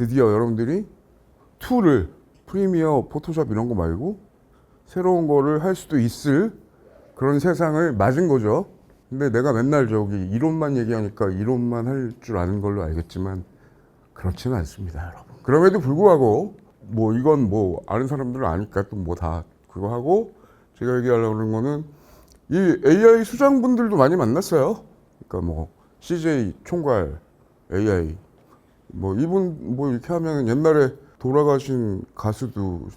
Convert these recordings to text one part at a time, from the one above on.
드디어 여러분들이 툴을 프리미어, 포토샵 이런 거 말고 새로운 거를 할 수도 있을 그런 세상을 맞은 거죠. 근데 내가 맨날 저기 이론만 얘기하니까 이론만 할 줄 아는 걸로 알겠지만 그렇지는 않습니다, 여러분. 그럼에도 불구하고 뭐 이건 뭐 아는 사람들은 아니까 또 뭐 다 그거 하고, 제가 얘기하려고 하는 거는 이 AI 수장분들도 많이 만났어요. 그러니까 뭐 CJ 총괄 AI 뭐 이분 뭐 이렇게 하면 옛날에 돌아가신 가수도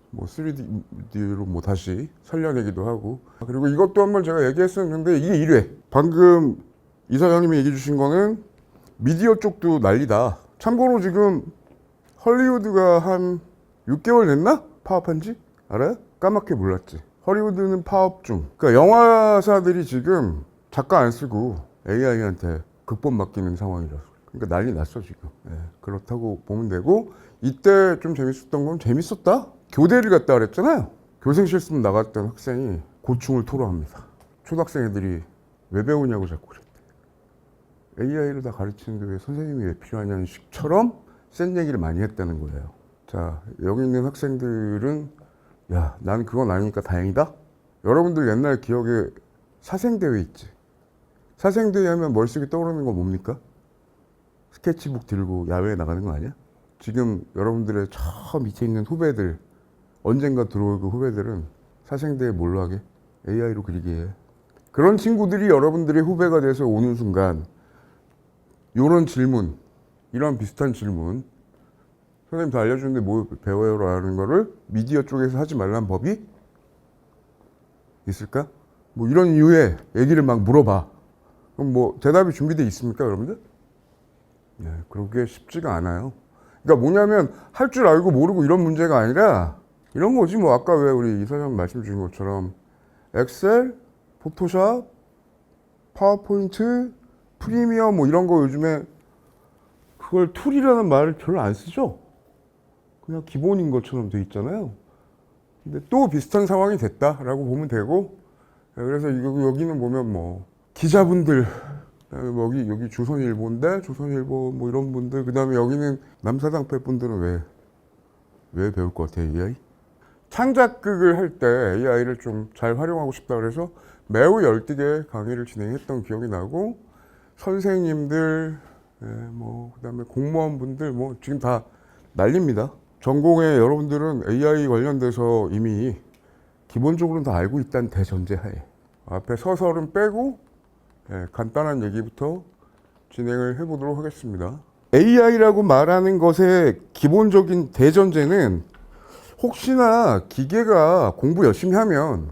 뭐 3D로 뭐 다시 살려내기도 하고. 그리고 이것도 한번 제가 얘기했었는데 이게 1회. 방금 이 사장님이 얘기해 주신 거는 미디어 쪽도 난리다. 참고로 지금 헐리우드가 한 6개월 됐나? 파업한 지? 알아요? 까맣게 몰랐지. 헐리우드는 파업 중. 그러니까 영화사들이 지금 작가 안 쓰고 AI한테 극본 맡기는 상황이라서. 그러니까 난리 났어 지금. 네, 그렇다고 보면 되고, 이때 좀 재밌었던 건 재밌었다? 교대를 갔다 그랬잖아요. 교생 실습 나갔던 학생이 고충을 토로합니다. 초등학생 애들이 왜 배우냐고 자꾸 그랬대. AI를 다 가르치는데 왜 선생님이 왜 필요하냐는 식처럼 센 얘기를 많이 했다는 거예요. 자, 여기 있는 학생들은 야, 난 그건 아니니까 다행이다. 여러분들 옛날 기억에 사생대회 있지? 사생대회 하면 머릿속에 떠오르는 건 뭡니까? 스케치북 들고 야외에 나가는 거 아니야? 지금 여러분들의 저 밑에 있는 후배들, 언젠가 들어올 그 후배들은 사생대회 뭘로 하게? AI로 그리게 해. 그런 친구들이 여러분들의 후배가 돼서 오는 순간 이런 질문, 이런 비슷한 질문, 선생님 다 알려주는데 뭐 배워요라는 거를 미디어 쪽에서 하지 말라는 법이 있을까? 뭐 이런 이유의 얘기를 막 물어봐. 그럼 뭐 대답이 준비되어 있습니까, 여러분들? 네, 그러게 쉽지가 않아요. 그러니까 뭐냐면 할 줄 알고 모르고 이런 문제가 아니라 이런 거지. 뭐 아까 왜 우리 이 사장 말씀 주신 것처럼 엑셀, 포토샵, 파워포인트, 프리미어 뭐 이런 거 요즘에 그걸 툴이라는 말을 별로 안 쓰죠. 그냥 기본인 것처럼 돼 있잖아요. 근데 또 비슷한 상황이 됐다라고 보면 되고, 그래서 여기는 보면 뭐 기자분들, 여기 조선일보인데 조선일보 뭐 이런 분들, 그 다음에 여기는 남사당패 분들은 왜 배울 것 같아요, AI? 창작극을 할 때 AI를 좀 잘 활용하고 싶다 그래서 매우 열띠게 강의를 진행했던 기억이 나고, 선생님들, 뭐 그다음에 공무원분들 뭐 지금 다 난립니다. 전공에 여러분들은 AI 관련돼서 이미 기본적으로는 다 알고 있다는 대전제하에 앞에 서설은 빼고 간단한 얘기부터 진행을 해보도록 하겠습니다. AI라고 말하는 것의 기본적인 대전제는 혹시나 기계가 공부 열심히 하면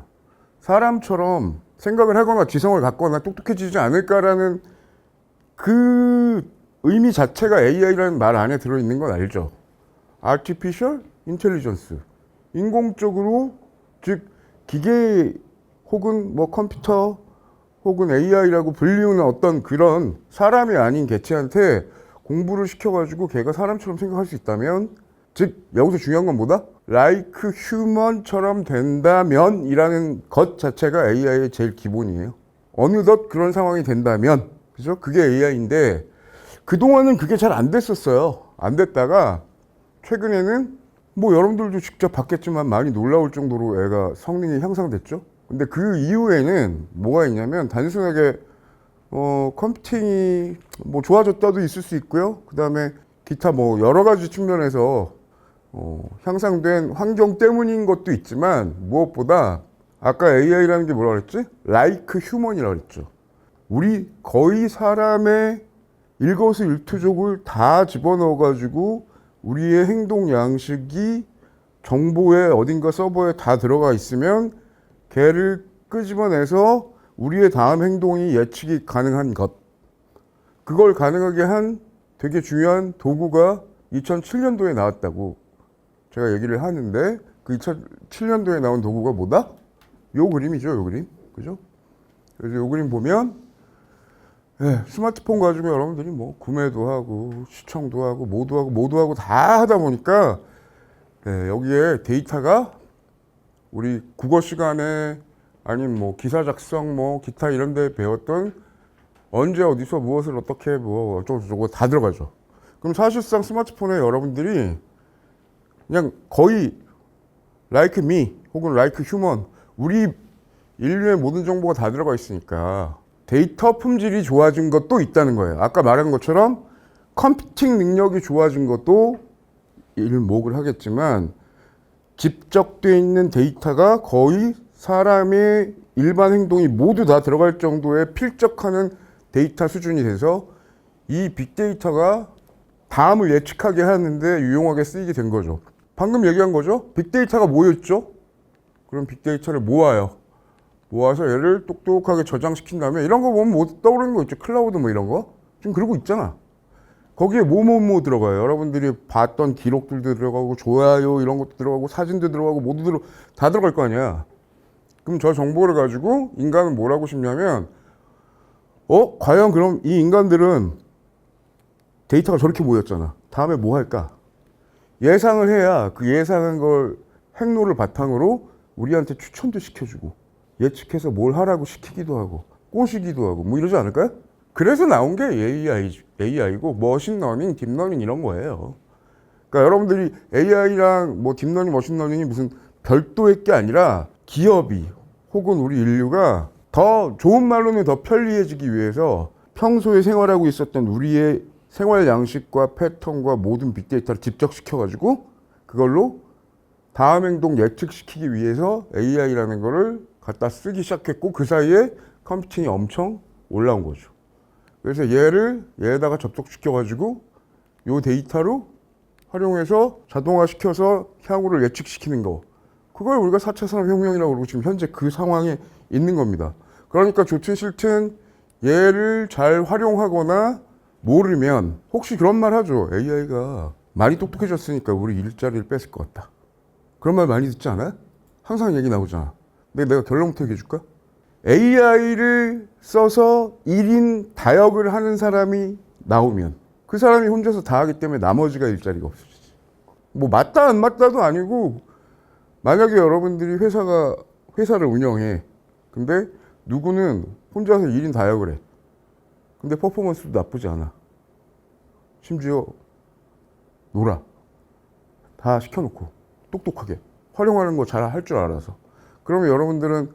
사람처럼 생각을 하거나 지성을 갖거나 똑똑해지지 않을까라는 그 의미 자체가 AI라는 말 안에 들어있는 건 알죠. Artificial Intelligence. 인공적으로, 즉 기계 혹은 뭐 컴퓨터 혹은 AI라고 불리우는 어떤 그런 사람이 아닌 개체한테 공부를 시켜가지고 걔가 사람처럼 생각할 수 있다면, 즉 여기서 중요한 건 뭐다? like human처럼 된다면 이라는 것 자체가 AI의 제일 기본이에요. 어느덧 그런 상황이 된다면, 그죠? 그게 AI인데 그동안은 그게 잘 안 됐었어요. 안 됐다가 최근에는 뭐 여러분들도 직접 봤겠지만 많이 놀라울 정도로 애가 성능이 향상됐죠. 근데 그 이후에는 뭐가 있냐면 단순하게 컴퓨팅이 뭐 좋아졌다도 있을 수 있고요. 그 다음에 기타 뭐 여러 가지 측면에서 향상된 환경 때문인 것도 있지만, 무엇보다 아까 AI라는 게 뭐라 그랬지? like human이라고 그랬죠. 우리 거의 사람의 일거수일투족을 다 집어넣어가지고 우리의 행동 양식이 정보에 어딘가 서버에 다 들어가 있으면 걔를 끄집어내서 우리의 다음 행동이 예측이 가능한 것. 그걸 가능하게 한 되게 중요한 도구가 2007년도에 나왔다고 제가 얘기를 하는데, 그 2007년도에 나온 도구가 뭐다? 요 그림이죠, 요 그림. 그죠? 그래서 요 그림 보면, 스마트폰 가지고 여러분들이 뭐 구매도 하고 시청도 하고 모두 하고 다 하다 보니까 여기에 데이터가 우리 국어 시간에 아니면 뭐 기사 작성 뭐 기타 이런 데 배웠던 언제 어디서 무엇을 어떻게 뭐 어쩌고저쩌고 다 들어가죠. 그럼 사실상 스마트폰에 여러분들이 그냥 거의 like me 혹은 like human 우리 인류의 모든 정보가 다 들어가 있으니까 데이터 품질이 좋아진 것도 있다는 거예요. 아까 말한 것처럼 컴퓨팅 능력이 좋아진 것도 일목을 하겠지만 집적돼 있는 데이터가 거의 사람의 일반 행동이 모두 다 들어갈 정도의 필적하는 데이터 수준이 돼서 이 빅데이터가 다음을 예측하게 하는데 유용하게 쓰이게 된 거죠. 방금 얘기한 거죠. 빅데이터가 모였죠. 그럼 빅데이터를 모아요. 모아서 얘를 똑똑하게 저장시킨 다음에 이런 거 보면 뭐 떠오르는 거 있죠. 클라우드 뭐 이런 거. 지금 그러고 있잖아. 거기에 뭐뭐뭐 들어가요. 여러분들이 봤던 기록들도 들어가고 좋아요 이런 것도 들어가고 사진도 들어가고 모두 다 들어갈 거 아니야. 그럼 저 정보를 가지고 인간은 뭘 하고 싶냐면 과연 그럼 이 인간들은 데이터가 저렇게 모였잖아. 다음에 뭐 할까? 예상을 해야 그 예상한 걸 행로를 바탕으로 우리한테 추천도 시켜주고 예측해서 뭘 하라고 시키기도 하고 꼬시기도 하고 뭐 이러지 않을까요? 그래서 나온 게 AI고 머신러닝, 딥러닝 이런 거예요. 그러니까 여러분들이 AI랑 뭐 딥러닝, 머신러닝이 무슨 별도의 게 아니라 기업이 혹은 우리 인류가 더 좋은 말로는 더 편리해지기 위해서 평소에 생활하고 있었던 우리의 생활 양식과 패턴과 모든 빅데이터를 집적시켜가지고 그걸로 다음 행동 예측시키기 위해서 AI라는 거를 갖다 쓰기 시작했고 그 사이에 컴퓨팅이 엄청 올라온 거죠. 그래서 얘에다가 접속시켜가지고 요 데이터로 활용해서 자동화시켜서 향후를 예측시키는 거. 그걸 우리가 4차 산업혁명이라고 그러고 지금 현재 그 상황에 있는 겁니다. 그러니까 좋든 싫든 얘를 잘 활용하거나 모르면 혹시 그런 말 하죠. AI가 많이 똑똑해졌으니까 우리 일자리를 뺏을 것 같다. 그런 말 많이 듣지 않아요? 항상 얘기 나오잖아. 근데 내가 결론부터 얘기해 줄까? AI를 써서 1인 다역을 하는 사람이 나오면 그 사람이 혼자서 다 하기 때문에 나머지가 일자리가 없어지지. 뭐 맞다 안 맞다도 아니고 만약에 여러분들이 회사를 운영해. 근데 누구는 혼자서 1인 다역을 해. 근데 퍼포먼스도 나쁘지 않아. 심지어 놀아. 다 시켜놓고 똑똑하게 활용하는 거 잘 할 줄 알아서. 그러면 여러분들은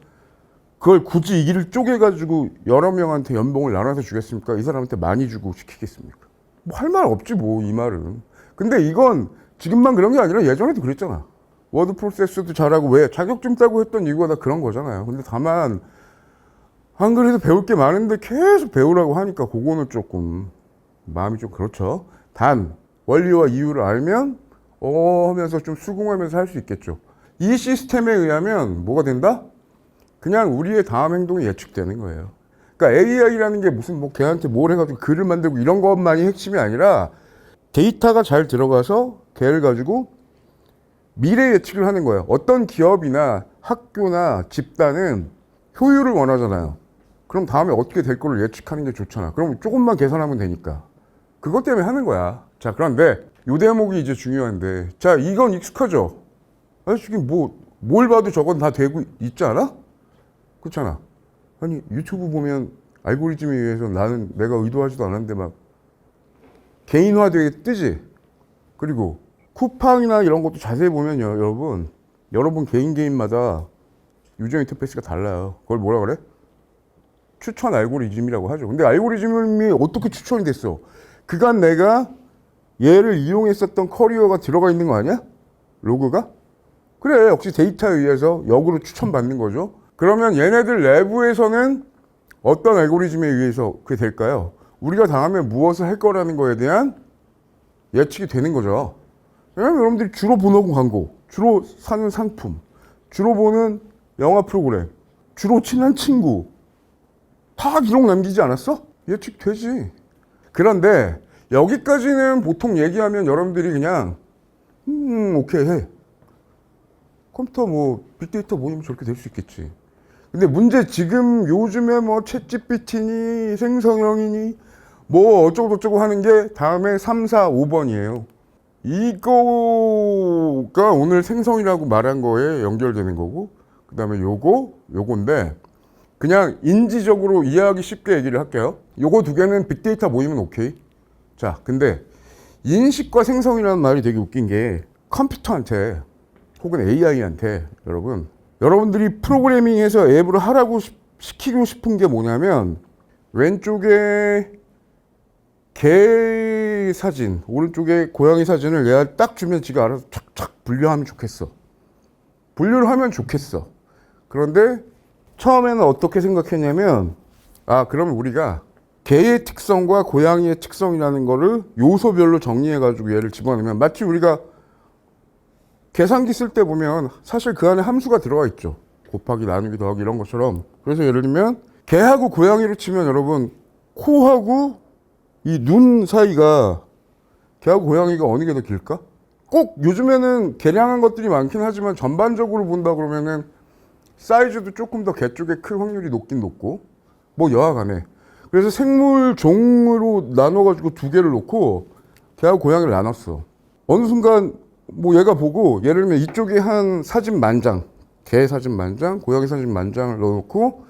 그걸 굳이 이 일을 쪼개가지고 여러 명한테 연봉을 나눠서 주겠습니까? 이 사람한테 많이 주고 시키겠습니까? 뭐 할 말 없지 뭐 이 말은. 근데 이건 지금만 그런 게 아니라 예전에도 그랬잖아. 워드 프로세스도 잘하고 왜 자격증 따고 했던 이유가 다 그런 거잖아요. 근데 다만 안 그래도 배울 게 많은데 계속 배우라고 하니까 그거는 조금 마음이 좀 그렇죠. 단 원리와 이유를 알면 하면서 좀 수긍하면서 할 수 있겠죠. 이 시스템에 의하면 뭐가 된다? 그냥 우리의 다음 행동이 예측되는 거예요. 그러니까 AI라는 게 무슨 뭐 걔한테 뭘 해가지고 글을 만들고 이런 것만이 핵심이 아니라 데이터가 잘 들어가서 걔를 가지고 미래 예측을 하는 거예요. 어떤 기업이나 학교나 집단은 효율을 원하잖아요. 그럼 다음에 어떻게 될 거를 예측하는 게 좋잖아. 그럼 조금만 계산하면 되니까. 그것 때문에 하는 거야. 자, 그런데 요 대목이 이제 중요한데, 자, 이건 익숙하죠? 아니, 지금 뭘 봐도 저건 다 되고 있지 않아? 그렇잖아. 아니, 유튜브 보면 알고리즘에 의해서 내가 의도하지도 않았는데 막 개인화되게 뜨지? 그리고 쿠팡이나 이런 것도 자세히 보면요, 여러분 개인마다 유저 인터페이스가 달라요. 그걸 뭐라 그래? 추천 알고리즘이라고 하죠. 근데 알고리즘이 어떻게 추천이 됐어? 그간 내가 얘를 이용했었던 커리어가 들어가 있는 거 아니야? 로그가? 그래, 역시 데이터에 의해서 역으로 추천받는 거죠. 그러면 얘네들 내부에서는 어떤 알고리즘에 의해서 그게 될까요? 우리가 다음에 무엇을 할 거라는 거에 대한 예측이 되는 거죠. 왜냐면 여러분들이 주로 보는 광고, 주로 사는 상품, 주로 보는 영화 프로그램, 주로 친한 친구 다 기록 남기지 않았어? 예측되지. 그런데 여기까지는 보통 얘기하면 여러분들이 그냥 오케이 해. 컴퓨터 빅데이터 모이면 저렇게 될 수 있겠지. 근데 문제 지금 요즘에 챗GPT니 생성형이니 어쩌고저쩌고 하는 게 다음에 3, 4, 5번이에요. 이거가 오늘 생성이라고 말한 거에 연결되는 거고, 그 다음에 요건데, 그냥 인지적으로 이해하기 쉽게 얘기를 할게요. 요거 두 개는 빅데이터 모이면 오케이. 자, 근데 인식과 생성이라는 말이 되게 웃긴 게 컴퓨터한테 혹은 AI한테 여러분들이 프로그래밍해서 앱으로 하라고 시키고 싶은 게 뭐냐면 왼쪽에 개 사진, 오른쪽에 고양이 사진을 내가 딱 주면 지가 알아서 착착 분류하면 좋겠어. 분류를 하면 좋겠어. 그런데 처음에는 어떻게 생각했냐면 그러면 우리가 개의 특성과 고양이의 특성이라는 거를 요소별로 정리해가지고 얘를 집어넣으면 마치 우리가 계산기 쓸 때 보면 사실 그 안에 함수가 들어가 있죠. 곱하기, 나누기, 더하기 이런 것처럼. 그래서 예를 들면 개하고 고양이로 치면 여러분 코하고 이 눈 사이가 개하고 고양이가 어느 게 더 길까? 꼭 요즘에는 개량한 것들이 많긴 하지만 전반적으로 본다 그러면은 사이즈도 조금 더 개 쪽에 클 확률이 높긴 높고 뭐 여하간에 그래서 생물 종으로 나눠가지고 두 개를 놓고 개하고 고양이를 나눴어. 어느 순간 뭐 얘가 보고 예를 들면 이쪽에 한 사진 만장, 개 사진 만장, 고양이 사진 만장을 넣어놓고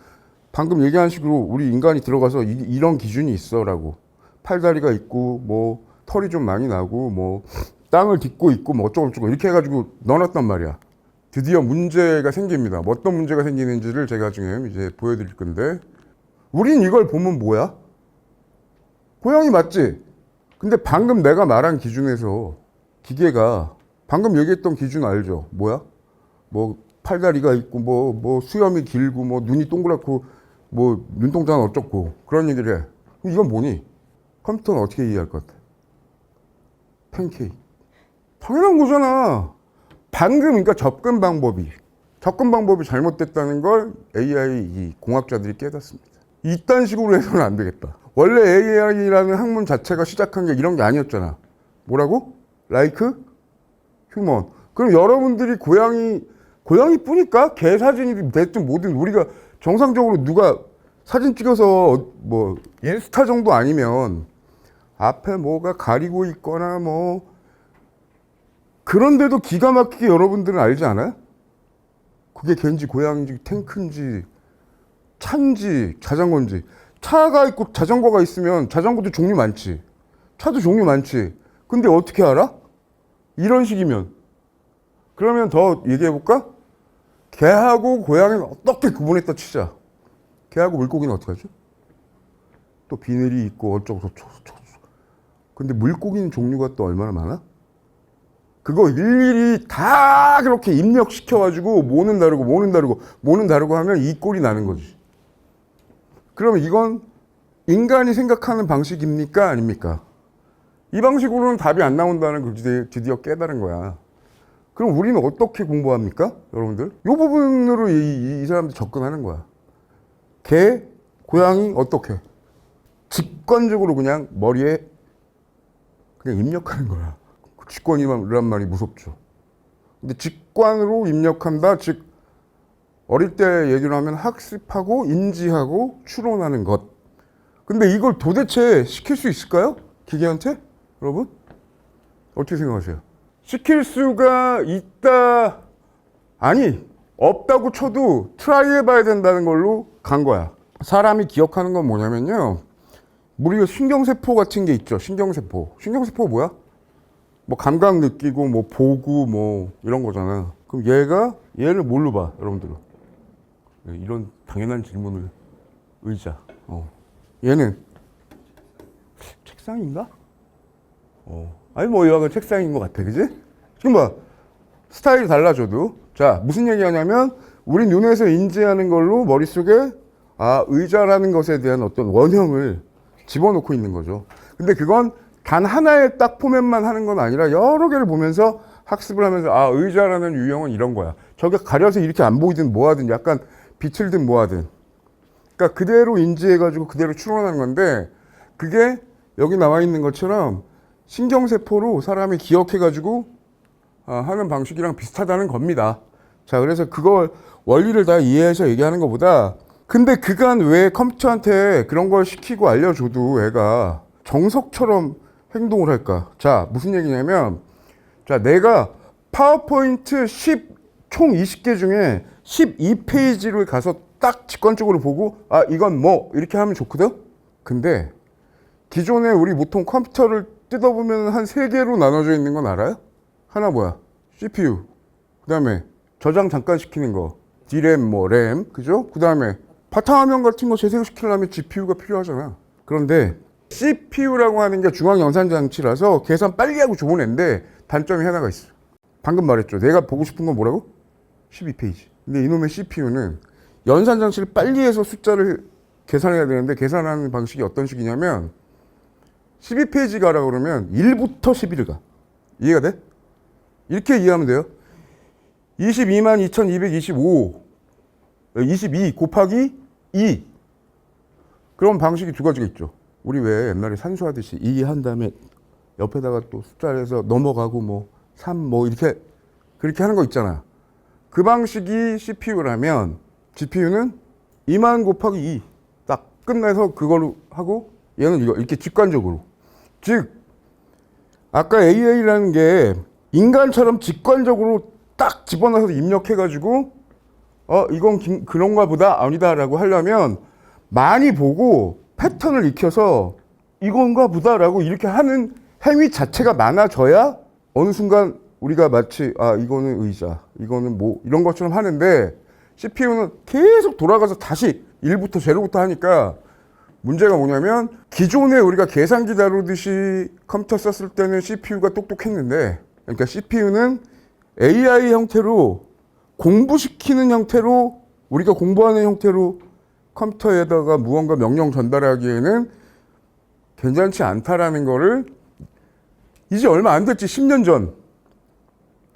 방금 얘기한 식으로 우리 인간이 들어가서 이런 기준이 있어라고 팔다리가 있고 뭐 털이 좀 많이 나고 뭐 땅을 딛고 있고 뭐 어쩌고저쩌고 이렇게 해가지고 넣어놨단 말이야. 드디어 문제가 생깁니다. 뭐 어떤 문제가 생기는지를 제가 지금 이제 보여드릴 건데 우린 이걸 보면 뭐야? 고양이 맞지? 근데 방금 내가 말한 기준에서 기계가 방금 얘기했던 기준 알죠? 뭐야? 뭐 팔다리가 있고 뭐 수염이 길고 뭐 눈이 동그랗고 뭐 눈동자는 어쩌고 그런 얘기를 해. 그럼 이건 뭐니? 컴퓨터는 어떻게 이해할 것 같아? 팬케이크. 당연한 거잖아. 방금 그러니까 접근 방법이 잘못됐다는 걸 AI 이 공학자들이 깨닫습니다. 이딴 식으로 해서는 안 되겠다. 원래 AI라는 학문 자체가 시작한 게 이런 게 아니었잖아. 뭐라고? Like human. 그럼 여러분들이 고양이 뿐일까? 개 사진이 됐든 뭐든 우리가 정상적으로 누가 사진 찍어서 뭐 인스타 정도 아니면 앞에 뭐가 가리고 있거나 뭐 그런데도 기가 막히게 여러분들은 알지 않아요? 그게 개인지 고양이인지 탱크인지 차인지 자전거인지. 차가 있고 자전거가 있으면 자전거도 종류 많지. 차도 종류 많지. 근데 어떻게 알아? 이런 식이면. 그러면 더 얘기해볼까? 개하고 고양이는 어떻게 구분했다 치자. 개하고 물고기는 어떻게 하죠? 또 비늘이 있고 어쩌고 저쩌고. 근데 물고기는 종류가 또 얼마나 많아? 그거 일일이 다 그렇게 입력시켜가지고 뭐는 다르고 하면 이 꼴이 나는 거지. 그러면 이건 인간이 생각하는 방식입니까? 아닙니까? 이 방식으로는 답이 안 나온다는 걸 드디어 깨달은 거야. 그럼 우리는 어떻게 공부합니까? 여러분들? 이 부분으로 이 사람들 접근하는 거야. 개, 고양이 어떻게? 직관적으로 그냥 머리에 그냥 입력하는 거야. 직관이란 말이 무섭죠. 근데 직관으로 입력한다, 즉 어릴 때 얘기를 하면 학습하고 인지하고 추론하는 것. 근데 이걸 도대체 시킬 수 있을까요? 기계한테? 여러분? 어떻게 생각하세요? 시킬 수가 있다. 아니, 없다고 쳐도 트라이 해봐야 된다는 걸로 간 거야. 사람이 기억하는 건 뭐냐면요. 우리가 신경세포 같은 게 있죠. 신경세포. 신경세포가 뭐야? 뭐 감각 느끼고 뭐 보고 뭐 이런 거잖아. 그럼 얘를 뭘로 봐, 여러분들은? 이런 당연한 질문을 의자. 얘는 책상인가? 아니 뭐 이왕은 책상인 것 같아, 그지? 지금 봐, 스타일이 달라져도 자 무슨 얘기하냐면 우리 눈에서 인지하는 걸로 머릿속에 의자라는 것에 대한 어떤 원형을 집어넣고 있는 거죠. 근데 그건 단 하나의 딱 포맷만 하는 건 아니라 여러 개를 보면서 학습을 하면서 의자라는 유형은 이런 거야. 저게 가려서 이렇게 안 보이든 뭐 하든 약간 비틀든 뭐 하든. 그러니까 그대로 인지해가지고 그대로 추론하는 건데 그게 여기 나와 있는 것처럼 신경세포로 사람이 기억해가지고 하는 방식이랑 비슷하다는 겁니다. 자, 그래서 그걸 원리를 다 이해해서 얘기하는 것보다 근데 그간 왜 컴퓨터한테 그런 걸 시키고 알려줘도 애가 정석처럼 행동을 할까? 자, 무슨 얘기냐면 자, 내가 파워포인트 총 20개 중에 12페이지를 가서 딱 직관적으로 보고 이건 뭐 이렇게 하면 좋거든? 근데 기존에 우리 보통 컴퓨터를 뜯어보면 한 3개로 나눠져 있는 건 알아요? 하나 뭐야? CPU. 그 다음에 저장 잠깐 시키는 거. D램, 뭐, 램. 그죠? 그 다음에 바탕화면 같은 거 재생시키려면 GPU가 필요하잖아. 그런데 CPU라고 하는 게 중앙연산장치라서 계산 빨리 하고 좋은 애인데 단점이 하나가 있어. 방금 말했죠. 내가 보고 싶은 건 뭐라고? 12페이지. 근데 이놈의 CPU는 연산장치를 빨리 해서 숫자를 계산해야 되는데 계산하는 방식이 어떤 식이냐면 12페이지 가라 그러면 1부터 11을 가. 이해가 돼? 이렇게 이해하면 돼요. 222,225 22 곱하기 2. 그런 방식이 두 가지가 있죠. 우리 왜 옛날에 산수하듯이 2 한 다음에 옆에다가 또 숫자를 해서 넘어가고 뭐 3 뭐 이렇게 그렇게 하는 거 있잖아. 그 방식이 CPU라면 GPU는 2만 곱하기 2 딱 끝내서 그걸로 하고 얘는 이거 이렇게 직관적으로. 즉 아까 AI라는 게 인간처럼 직관적으로 딱 집어넣어서 입력해가지고 이건 그런가 보다 아니다라고 하려면 많이 보고 패턴을 익혀서 이건가 보다라고 이렇게 하는 행위 자체가 많아져야 어느 순간 우리가 마치 이거는 의자, 이거는 뭐 이런 것처럼 하는데 CPU는 계속 돌아가서 다시 1부터 제로부터 하니까 문제가 뭐냐면 기존에 우리가 계산기 다루듯이 컴퓨터 썼을 때는 CPU가 똑똑했는데 그러니까 CPU는 AI 형태로 공부시키는 형태로 우리가 공부하는 형태로 컴퓨터에다가 무언가 명령 전달하기에는 괜찮지 않다라는 거를 이제 얼마 안 됐지 10년 전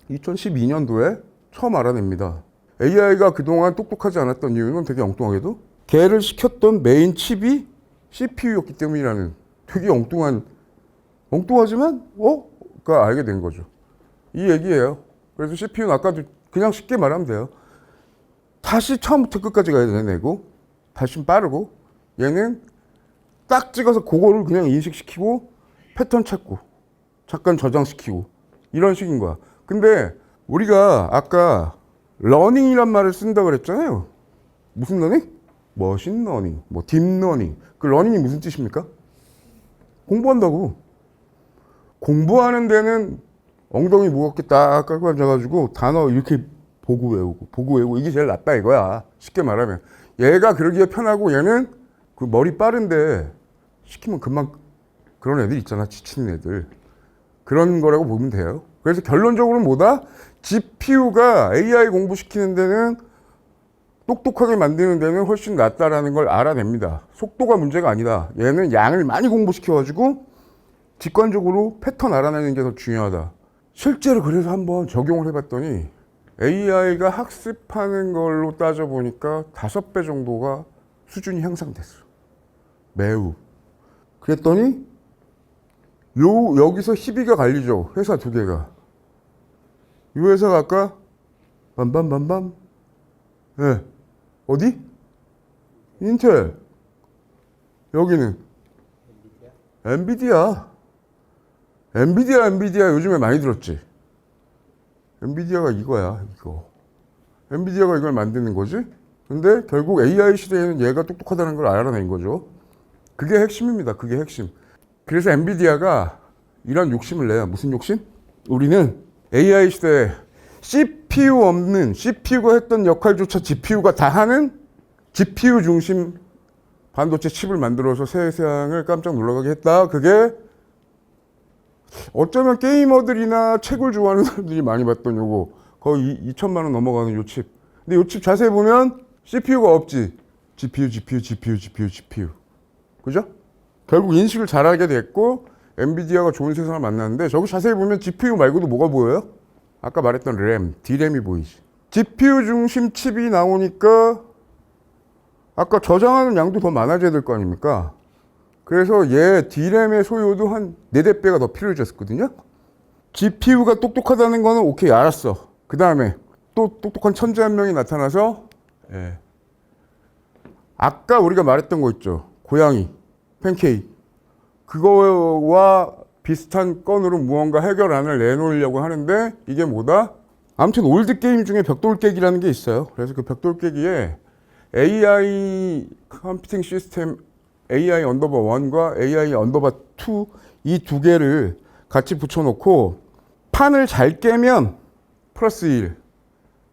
2012년도에 처음 알아냅니다. AI가 그동안 똑똑하지 않았던 이유는 되게 엉뚱하게도 걔를 시켰던 메인 칩이 CPU였기 때문이라는 되게 엉뚱하지만 가 알게 된 거죠. 이 얘기예요. 그래서 CPU는 아까도 그냥 쉽게 말하면 돼요. 다시 처음부터 끝까지 가야 되고 다시 빠르고 얘는 딱 찍어서 그거를 그냥 인식시키고 패턴 찾고 잠깐 저장시키고 이런 식인 거야. 근데 우리가 아까 러닝이란 말을 쓴다고 그랬잖아요. 무슨 러닝? 머신 러닝, 뭐 딥러닝. 그 러닝이 무슨 뜻입니까? 공부한다고. 공부하는 데는 엉덩이 무겁게 딱 깔고 앉아가지고 단어 이렇게 보고 외우고 이게 제일 낫다 이거야. 쉽게 말하면. 얘가 그러기에 편하고 얘는 그 머리 빠른데 시키면 금방 그런 애들 있잖아. 지치는 애들. 그런 거라고 보면 돼요. 그래서 결론적으로는 뭐다? GPU가 AI 공부시키는 데는 똑똑하게 만드는 데는 훨씬 낫다라는 걸 알아냅니다. 속도가 문제가 아니다. 얘는 양을 많이 공부시켜가지고 직관적으로 패턴 알아내는 게 더 중요하다. 실제로 그래서 한번 적용을 해봤더니 AI가 학습하는 걸로 따져보니까 5배 정도가 수준이 향상됐어. 매우. 그랬더니 여기서 희비가 갈리죠. 회사 두 개가. 이 회사가 아까 밤밤밤밤 네. 어디? 인텔. 여기는 엔비디아. 엔비디아 요즘에 많이 들었지. 엔비디아가 이거야, 이거. 엔비디아가 이걸 만드는 거지. 근데 결국 AI 시대에는 얘가 똑똑하다는 걸 알아낸 거죠. 그게 핵심입니다. 그게 핵심. 그래서 엔비디아가 이런 욕심을 내요. 무슨 욕심? 우리는 AI 시대에 CPU 없는, CPU가 했던 역할조차 GPU가 다 하는 GPU 중심 반도체 칩을 만들어서 세상을 깜짝 놀라게 했다. 그게 어쩌면 게이머들이나 책을 좋아하는 사람들이 많이 봤던 요거. 거의 2천만 원 넘어가는 요 칩. 근데 요 칩 자세히 보면 CPU가 없지. GPU. 그죠? 결국 인식을 잘하게 됐고 엔비디아가 좋은 세상을 만났는데 저기 자세히 보면 GPU 말고도 뭐가 보여요? 아까 말했던 램, D램이 보이지. GPU 중심 칩이 나오니까 아까 저장하는 양도 더 많아져야 될 거 아닙니까? 그래서 얘 D램의 소요도 한 4-5배가 더 필요해졌거든요. GPU가 똑똑하다는 거는 오케이 알았어. 그 다음에 또 똑똑한 천재 한 명이 나타나서 아까 우리가 말했던 거 있죠. 고양이, 팬케이크. 그거와 비슷한 건으로 무언가 해결안을 내놓으려고 하는데 이게 뭐다? 아무튼 올드 게임 중에 벽돌 깨기라는 게 있어요. 그래서 그 벽돌 깨기에 AI 컴퓨팅 시스템 AI 언더바 1과 AI 언더바 2 이 두 개를 같이 붙여놓고 판을 잘 깨면 플러스 1,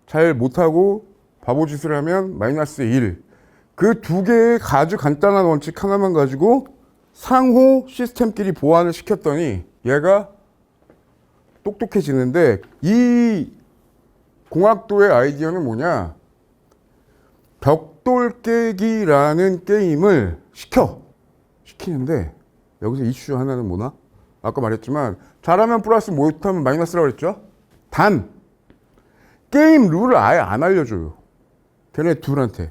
잘 못하고 바보짓을 하면 마이너스 1. 그 두 개의 아주 간단한 원칙 하나만 가지고 상호 시스템끼리 보완을 시켰더니 얘가 똑똑해지는데, 이 공학도의 아이디어는 뭐냐? 벽돌 깨기라는 게임을 시키는데, 여기서 이슈 하나는 뭐나? 아까 말했지만 잘하면 플러스, 못하면 마이너스라고 그랬죠? 단 게임 룰을 아예 안 알려줘요. 걔네 둘한테,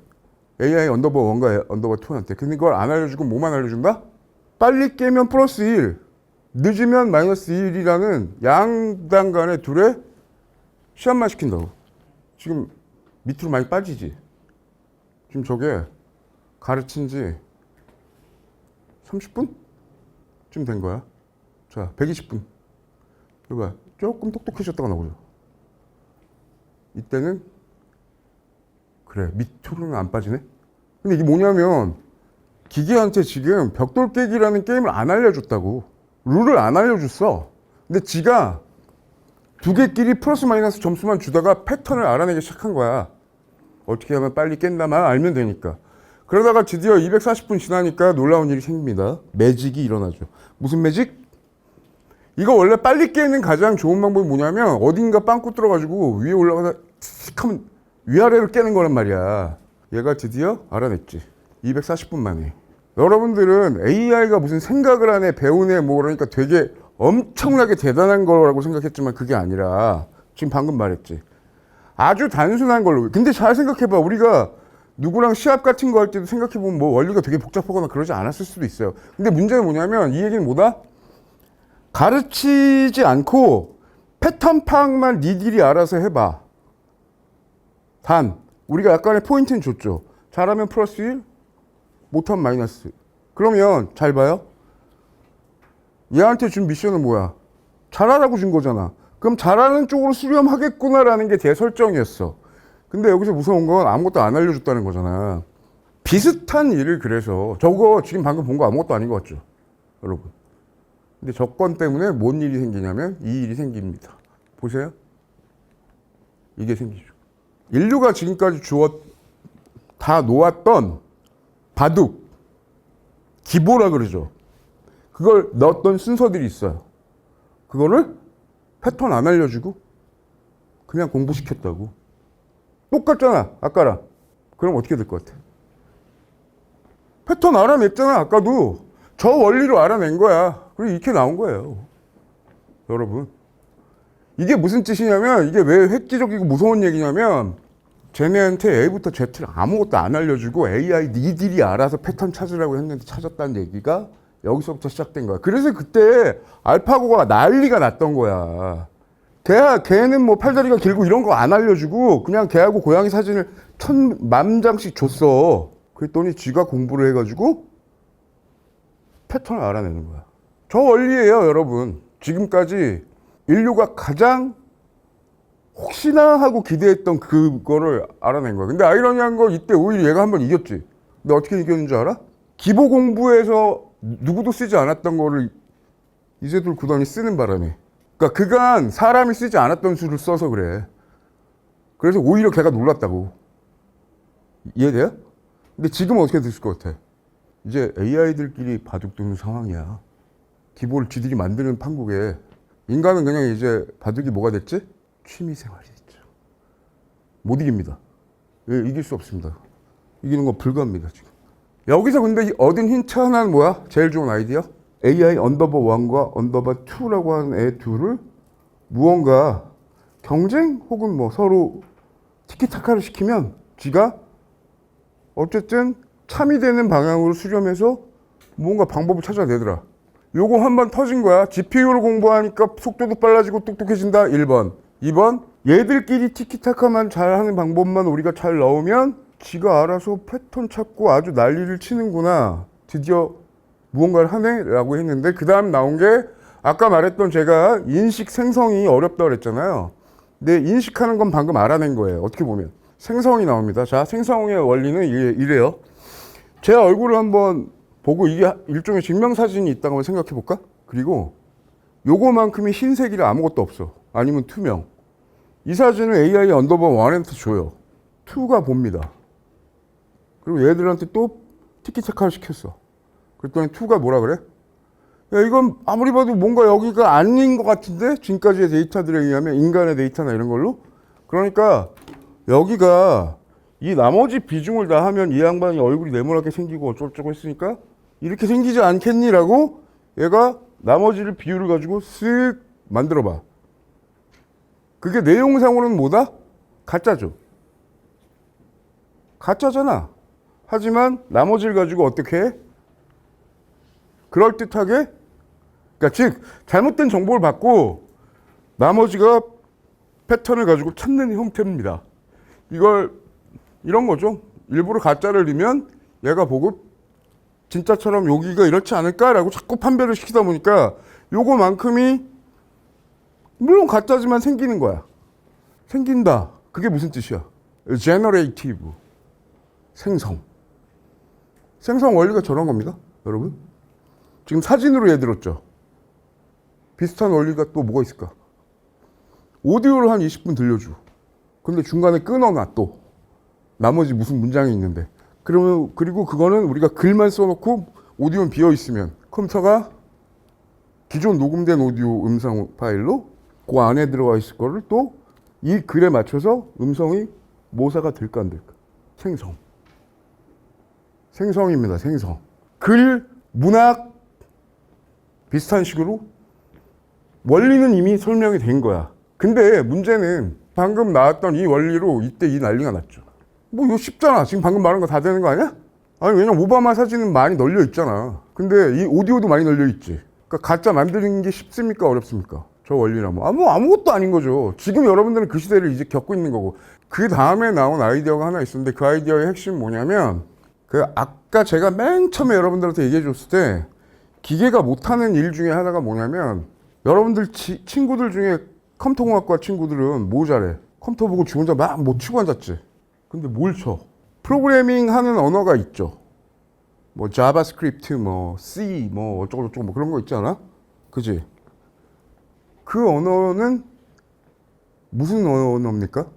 AI 언더버 1과 언더버 2한테. 근데 그걸 안 알려주고 뭐만 알려준다? 빨리 깨면 플러스 1, 늦으면 마이너스 1이라는 양당 간의 둘의 시합만 시킨다고. 지금 밑으로 많이 빠지지? 지금 저게 가르친 지 30분쯤 된 거야. 자, 120분. 이거 조금 똑똑해졌다가 나오죠. 이때는 그래, 밑으로는 안 빠지네? 근데 이게 뭐냐면 기계한테 지금 벽돌 깨기라는 게임을 안 알려줬다고. 룰을 안 알려줬어. 근데 지가 두 개끼리 플러스 마이너스 점수만 주다가 패턴을 알아내기 시작한 거야. 어떻게 하면 빨리 깬다만 알면 되니까. 그러다가 드디어 240분 지나니까 놀라운 일이 생깁니다. 매직이 일어나죠. 무슨 매직? 이거 원래 빨리 깨는 가장 좋은 방법이 뭐냐면 어딘가 빵꾸 뚫어가지고 위에 올라가서 틱 하면 위아래로 깨는 거란 말이야. 얘가 드디어 알아냈지. 240분 만에. 여러분들은 AI가 무슨 생각을 하네, 배우네, 뭐 그러니까 되게 엄청나게 대단한 거라고 생각했지만 그게 아니라 지금 방금 말했지. 아주 단순한 걸로. 근데 잘 생각해봐. 우리가 누구랑 시합 같은 거 할 때도 생각해보면 뭐 원리가 되게 복잡하거나 그러지 않았을 수도 있어요. 근데 문제는 뭐냐면 이 얘기는 뭐다? 가르치지 않고 패턴 파악만 니들이 알아서 해봐. 단 우리가 약간의 포인트는 줬죠. 잘하면 플러스 1, 못하면 마이너스. 그러면 잘 봐요. 얘한테 준 미션은 뭐야? 잘하라고 준 거잖아. 그럼 잘하는 쪽으로 수렴하겠구나라는 게 제 설정이었어. 근데 여기서 무서운 건 아무것도 안 알려줬다는 거잖아. 비슷한 일을, 그래서 저거 지금 방금 본 거 아무것도 아닌 것 같죠, 여러분? 근데 저 건 때문에 뭔 일이 생기냐면 이 일이 생깁니다. 보세요. 이게 생기죠. 인류가 지금까지 다 놓았던 바둑, 기보라 그러죠. 그걸 넣었던 순서들이 있어요. 그거를 패턴 안 알려주고 그냥 공부시켰다고. 똑같잖아, 아까랑. 그럼 어떻게 될 것 같아? 패턴 알아냈잖아, 아까도. 저 원리로 알아낸 거야. 그리고 이렇게 나온 거예요. 여러분, 이게 무슨 뜻이냐면, 이게 왜 획기적이고 무서운 얘기냐면, 쟤네한테 A부터 Z를 아무것도 안 알려주고 AI 니들이 알아서 패턴 찾으라고 했는데 찾았다는 얘기가 여기서부터 시작된 거야. 그래서 그때 알파고가 난리가 났던 거야. 걔는 뭐 팔다리가 길고 이런 거 안 알려주고 그냥 걔하고 고양이 사진을 1000만 장씩 줬어. 그랬더니 지가 공부를 해가지고 패턴을 알아내는 거야. 저 원리예요, 여러분. 지금까지 인류가 가장 혹시나 하고 기대했던 그거를 알아낸 거야. 근데 아이러니한 건 이때 오히려 얘가 한번 이겼지. 근데 어떻게 이겼는 줄 알아? 기보 공부에서 누구도 쓰지 않았던 거를 이세돌 구단이 쓰는 바람에. 그러니까 그간 사람이 쓰지 않았던 수를 써서 그래. 그래서 오히려 걔가 놀랐다고. 이해돼요? 근데 지금은 어떻게 됐을 것 같아? 이제 AI들끼리 바둑 두는 상황이야. 기보를 지들이 만드는 판국에 인간은 그냥 이제 바둑이 뭐가 됐지? 취미생활이 됐죠. 못 이깁니다. 예, 이길 수 없습니다. 이기는 건 불가합니다, 지금. 여기서 근데 얻은 힌트 하나는 뭐야? 제일 좋은 아이디어? AI 언더버 1과 언더버 2라고 하는 애 둘을 무언가 경쟁 혹은 뭐 서로 티키타카를 시키면 지가 어쨌든 참이 되는 방향으로 수렴해서 뭔가 방법을 찾아내더라. 요거 한번 터진 거야. GPU를 공부하니까 속도도 빨라지고 똑똑해진다. 1번. 2번. 얘들끼리 티키타카만 잘하는 방법만 우리가 잘 넣으면 지가 알아서 패턴 찾고 아주 난리를 치는구나. 드디어 무언가를 하네? 라고 했는데 그 다음 나온 게 아까 말했던 제가 인식 생성이 어렵다고 그랬잖아요. 근데 인식하는 건 방금 알아낸 거예요. 어떻게 보면. 생성이 나옵니다. 자, 생성의 원리는 이래요. 제 얼굴을 한번 보고 이게 일종의 증명사진이 있다고 생각해 볼까? 그리고 요거만큼이 흰색이라 아무것도 없어. 아니면 투명. 이 사진을 AI 언더바 1한테 줘요. 2가 봅니다. 그리고 얘들한테 또 티키타카를 시켰어. 그랬더니 2가 뭐라 그래? 야, 이건 아무리 봐도 뭔가 여기가 아닌 것 같은데? 지금까지의 데이터들에 의하면 인간의 데이터나 이런 걸로? 그러니까 여기가 이 나머지 비중을 다 하면 이 양반이 얼굴이 네모나게 생기고 어쩌고저쩌고 했으니까 이렇게 생기지 않겠니라고 얘가 나머지를 비율을 가지고 쓱 만들어봐. 그게 내용상으로는 뭐다? 가짜죠. 가짜잖아. 하지만 나머지를 가지고 어떻게 해? 그럴듯하게, 그러니까 즉 잘못된 정보를 받고 나머지가 패턴을 가지고 찾는 형태입니다. 이걸 이런 거죠. 일부러 가짜를 넣으면 얘가 보고 진짜처럼 여기가 이렇지 않을까라고 자꾸 판별을 시키다 보니까 요거만큼이 물론 가짜지만 생기는 거야. 생긴다. 그게 무슨 뜻이야? generative. 생성. 생성 원리가 저런 겁니다. 여러분. 지금 사진으로 예를 들었죠. 비슷한 원리가 또 뭐가 있을까? 오디오를 한 20분 들려줘. 근데 중간에 끊어놔 또. 나머지 무슨 문장이 있는데. 그리고 그거는 우리가 글만 써놓고 오디오는 비어있으면 컴퓨터가 기존 녹음된 오디오 음성 파일로 그 안에 들어가 있을 거를 또 이 글에 맞춰서 음성이 모사가 될까 안 될까? 생성. 생성입니다. 생성. 글, 문학 비슷한 식으로 원리는 이미 설명이 된 거야. 근데 문제는 방금 나왔던 이 원리로 이때 이 난리가 났죠. 뭐 이거 쉽잖아. 지금 방금 말한 거 다 되는 거 아니야? 아니 왜냐면 오바마 사진은 많이 널려 있잖아. 근데 이 오디오도 많이 널려 있지. 그러니까 가짜 만드는 게 쉽습니까? 어렵습니까? 저 원리라면. 아무것도 아닌 거죠. 지금 여러분들은 그 시대를 이제 겪고 있는 거고. 그 다음에 나온 아이디어가 하나 있었는데 그 아이디어의 핵심은 뭐냐면 그 아까 제가 맨 처음에 여러분들한테 얘기해 줬을 때 기계가 못하는 일 중에 하나가 뭐냐면 여러분들 친구들 중에 컴퓨터공학과 친구들은 뭐 잘해? 컴퓨터 보고 지 혼자 막 못 치고 앉았지. 근데 뭘 쳐? 프로그래밍 하는 언어가 있죠. 뭐 자바스크립트, 뭐 C, 뭐 어쩌고저쩌고 뭐 그런 거 있지 않아? 그지? 그 언어는 무슨 언어입니까?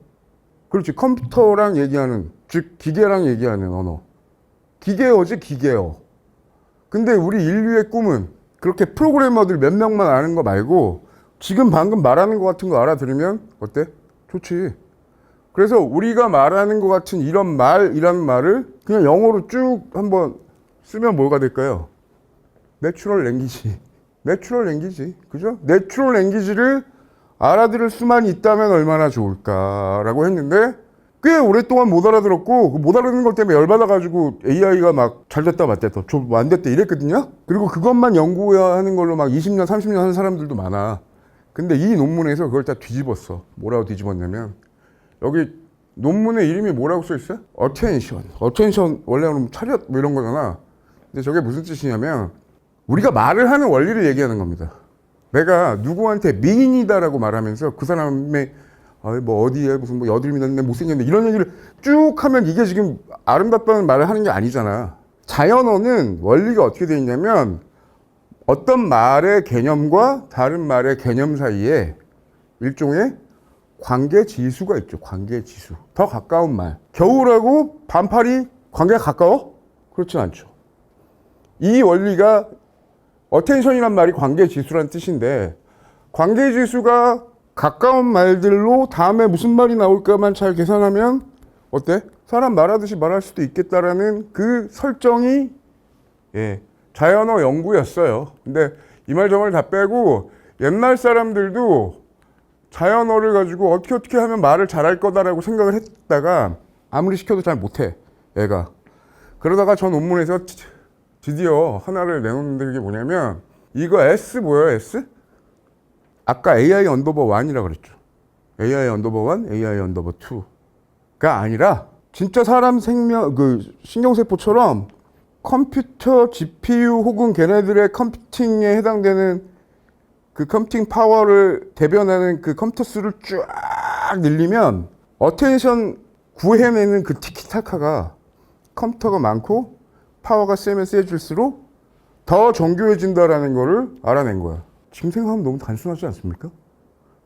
그렇지. 컴퓨터랑 얘기하는, 즉 기계랑 얘기하는 언어. 기계어지 기계어. 근데 우리 인류의 꿈은 그렇게 프로그래머들 몇 명만 아는 거 말고 지금 방금 말하는 것 같은 거 알아들으면 어때? 좋지. 그래서 우리가 말하는 것 같은 이런 말이라는 말을 그냥 영어로 쭉 한번 쓰면 뭐가 될까요? 내추럴 랭귀지. 내추럴 랭귀지. 그죠? 내추럴 랭귀지를 알아들을 수만 있다면 얼마나 좋을까라고 했는데 꽤 오랫동안 못 알아들었고 못 알아듣는 것 때문에 열받아가지고 AI가 막 잘 됐다 맞댔다 좀 안 됐다 이랬거든요. 그리고 그것만 연구하는 걸로 막 20년 30년 하는 사람들도 많아. 근데 이 논문에서 그걸 다 뒤집었어. 뭐라고 뒤집었냐면 여기 논문의 이름이 뭐라고 써있어요? attention. attention 원래는 차렷 뭐 이런 거잖아. 근데 저게 무슨 뜻이냐면 우리가 말을 하는 원리를 얘기하는 겁니다. 내가 누구한테 미인이다라고 말하면서 그 사람의 뭐 어디에 무슨 뭐 여드름이 났네 못생겼네 이런 얘기를 쭉 하면 이게 지금 아름답다는 말을 하는 게 아니잖아. 자연어는 원리가 어떻게 되어 있냐면 어떤 말의 개념과 다른 말의 개념 사이에 일종의 관계 지수가 있죠. 관계 지수. 더 가까운 말. 겨울하고 반팔이 관계가 가까워? 그렇진 않죠. 이 원리가 어텐션이란 말이 관계 지수라는 뜻인데 관계 지수가 가까운 말들로 다음에 무슨 말이 나올까만 잘 계산하면 어때? 사람 말하듯이 말할 수도 있겠다라는 그 설정이 자연어 연구였어요. 근데 이 말 저 말 다 빼고 옛날 사람들도 자연어를 가지고 어떻게 하면 말을 잘할 거다라고 생각을 했다가 아무리 시켜도 잘 못해 애가. 그러다가 저 논문에서 드디어 하나를 내놓는데 그게 뭐냐면 이거 S 뭐예요? S? 아까 AI 언더버 1이라고 그랬죠. AI 언더버 1, AI 언더버 2가 아니라 진짜 사람 생명 그 신경세포처럼 컴퓨터 GPU 혹은 걔네들의 컴퓨팅에 해당되는 그 컴퓨팅 파워를 대변하는 그 컴퓨터 수를 쫙 늘리면 어텐션 구해내는 그 티키타카가 컴퓨터가 많고 파워가 세면 세질수록 더 정교해진다라는 거를 알아낸 거야. 지금 생각하면 너무 단순하지 않습니까?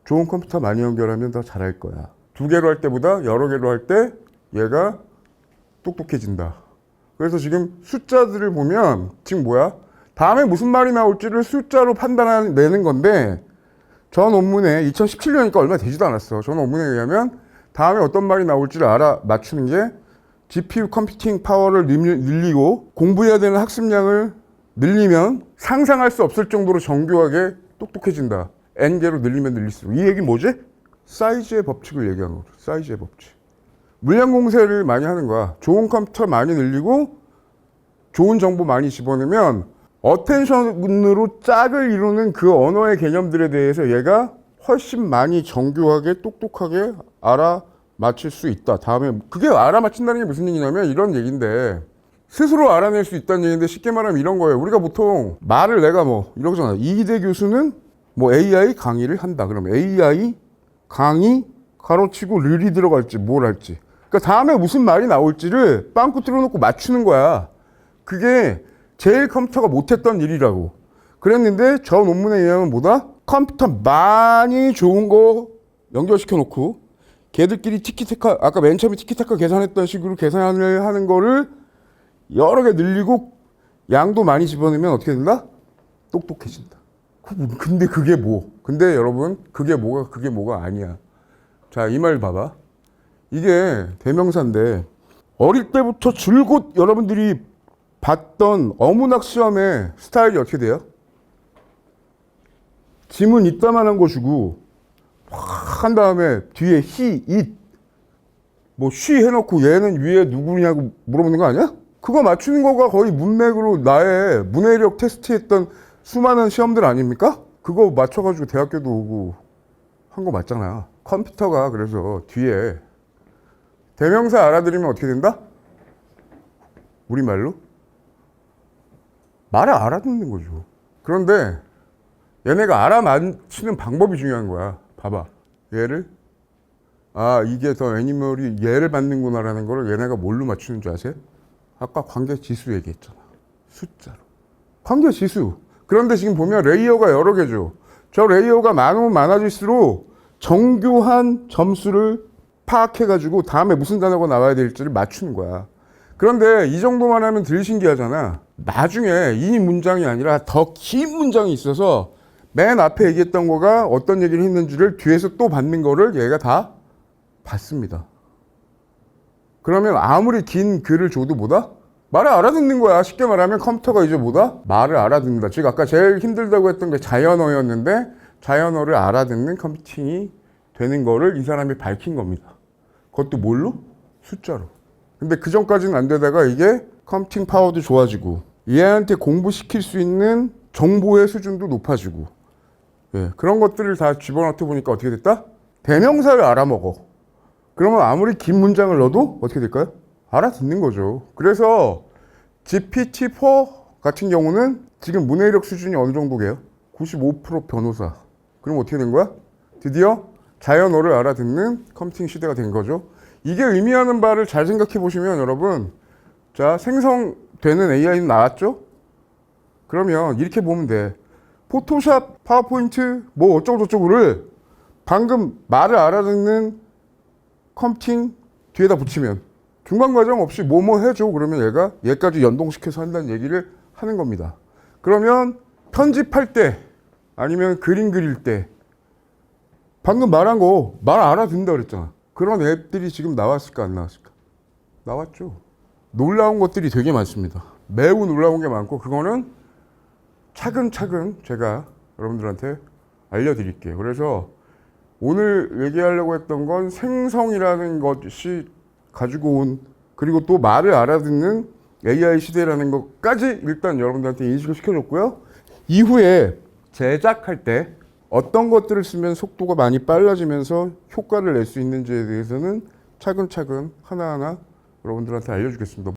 좋은 컴퓨터 많이 연결하면 더 잘할 거야. 두 개로 할 때보다 여러 개로 할 때 얘가 똑똑해진다. 그래서 지금 숫자들을 보면 지금 뭐야? 다음에 무슨 말이 나올지를 숫자로 판단해내는 건데 저 논문에 2017년이니까 얼마 되지도 않았어. 저 논문에 의하면 다음에 어떤 말이 나올지를 알아 맞추는 게 GPU 컴퓨팅 파워를 늘리고 공부해야 되는 학습량을 늘리면 상상할 수 없을 정도로 정교하게 똑똑해진다. N개로 늘리면 늘릴수록. 이 얘기 뭐지? 사이즈의 법칙을 얘기하는 거죠. 사이즈의 법칙. 물량 공세를 많이 하는 거야. 좋은 컴퓨터 많이 늘리고 좋은 정보 많이 집어넣으면 어텐션으로 짝을 이루는 그 언어의 개념들에 대해서 얘가 훨씬 많이 정교하게 똑똑하게 알아맞힐 수 있다. 다음에 그게 알아맞힌다는 게 무슨 얘기냐면 이런 얘기인데 스스로 알아낼 수 있다는 얘기인데 쉽게 말하면 이런 거예요. 우리가 보통 말을 내가 뭐 이러잖아. 이기대 교수는 뭐 AI 강의를 한다. 그러면 AI 강의 가로치고 르이 들어갈지 뭘 할지. 그러니까 다음에 무슨 말이 나올지를 빵꾸 뚫어놓고 맞추는 거야. 그게 제일 컴퓨터가 못했던 일이라고. 그랬는데 저 논문에 의하면 뭐다? 컴퓨터 많이 좋은 거 연결시켜 놓고 걔들끼리 티키타카 아까 맨 처음에 티키타카 계산했던 식으로 계산을 하는 거를 여러 개 늘리고 양도 많이 집어넣으면 어떻게 된다? 똑똑해진다. 근데 그게 뭐? 근데 여러분 그게 뭐가 아니야. 자, 이 말 봐봐. 이게 대명사인데 어릴 때부터 줄곧 여러분들이 봤던 어문학 시험의 스타일이 어떻게 돼요? 지문 이따만한 거 주고 확 한 다음에 뒤에 he, it 뭐 she 해놓고 얘는 위에 누구냐고 물어보는 거 아니야? 그거 맞추는 거가 거의 문맥으로 나의 문해력 테스트했던 수많은 시험들 아닙니까? 그거 맞춰가지고 대학교도 오고 한 거 맞잖아. 컴퓨터가 그래서 뒤에 대명사 알아들으면 어떻게 된다? 우리말로? 말을 알아듣는 거죠. 그런데 얘네가 알아맞히는 방법이 중요한 거야. 봐봐. 얘를 이게 더 애니멀이 얘를 받는구나라는 걸 얘네가 뭘로 맞추는 줄 아세요? 아까 관계지수 얘기했잖아. 숫자로. 관계지수. 그런데 지금 보면 레이어가 여러 개죠. 저 레이어가 많으면 많아질수록 정교한 점수를 파악해가지고 다음에 무슨 단어가 나와야 될지를 맞추는 거야. 그런데 이 정도만 하면 덜 신기하잖아. 나중에 이 문장이 아니라 더 긴 문장이 있어서 맨 앞에 얘기했던 거가 어떤 얘기를 했는지를 뒤에서 또 받는 거를 얘가 다 받습니다. 그러면 아무리 긴 글을 줘도 뭐다? 말을 알아듣는 거야. 쉽게 말하면 컴퓨터가 이제 뭐다? 말을 알아듣는다. 즉 아까 제일 힘들다고 했던 게 자연어였는데 자연어를 알아듣는 컴퓨팅이 되는 거를 이 사람이 밝힌 겁니다. 그것도 뭘로? 숫자로. 근데 그 전까지는 안 되다가 이게 컴퓨팅 파워도 좋아지고 얘한테 공부시킬 수 있는 정보의 수준도 높아지고 그런 것들을 다 집어넣다 보니까 어떻게 됐다? 대명사를 알아먹어. 그러면 아무리 긴 문장을 넣어도 어떻게 될까요? 알아듣는 거죠. 그래서 GPT-4 같은 경우는 지금 문해력 수준이 어느 정도게요? 95% 변호사. 그럼 어떻게 된 거야? 드디어 자연어를 알아듣는 컴퓨팅 시대가 된 거죠. 이게 의미하는 바를 잘 생각해 보시면 여러분, 자, 생성되는 AI는 나왔죠? 그러면 이렇게 보면 돼. 포토샵, 파워포인트, 뭐 어쩌고저쩌고를 방금 말을 알아듣는 컴퓨팅 뒤에다 붙이면 중간 과정 없이 뭐뭐 해줘. 그러면 얘까지 연동시켜서 한다는 얘기를 하는 겁니다. 그러면 편집할 때 아니면 그림 그릴 때 방금 말한 거 말 알아듣는다 그랬잖아. 그런 앱들이 지금 나왔을까 안 나왔을까? 나왔죠. 놀라운 것들이 되게 많습니다. 매우 놀라운 게 많고 그거는 차근차근 제가 여러분들한테 알려드릴게요. 그래서 오늘 얘기하려고 했던 건 생성이라는 것이 가지고 온 그리고 또 말을 알아듣는 AI 시대라는 것까지 일단 여러분들한테 인식을 시켜줬고요. 이후에 제작할 때 어떤 것들을 쓰면 속도가 많이 빨라지면서 효과를 낼 수 있는지에 대해서는 차근차근 하나하나 여러분들한테 알려주겠습니다.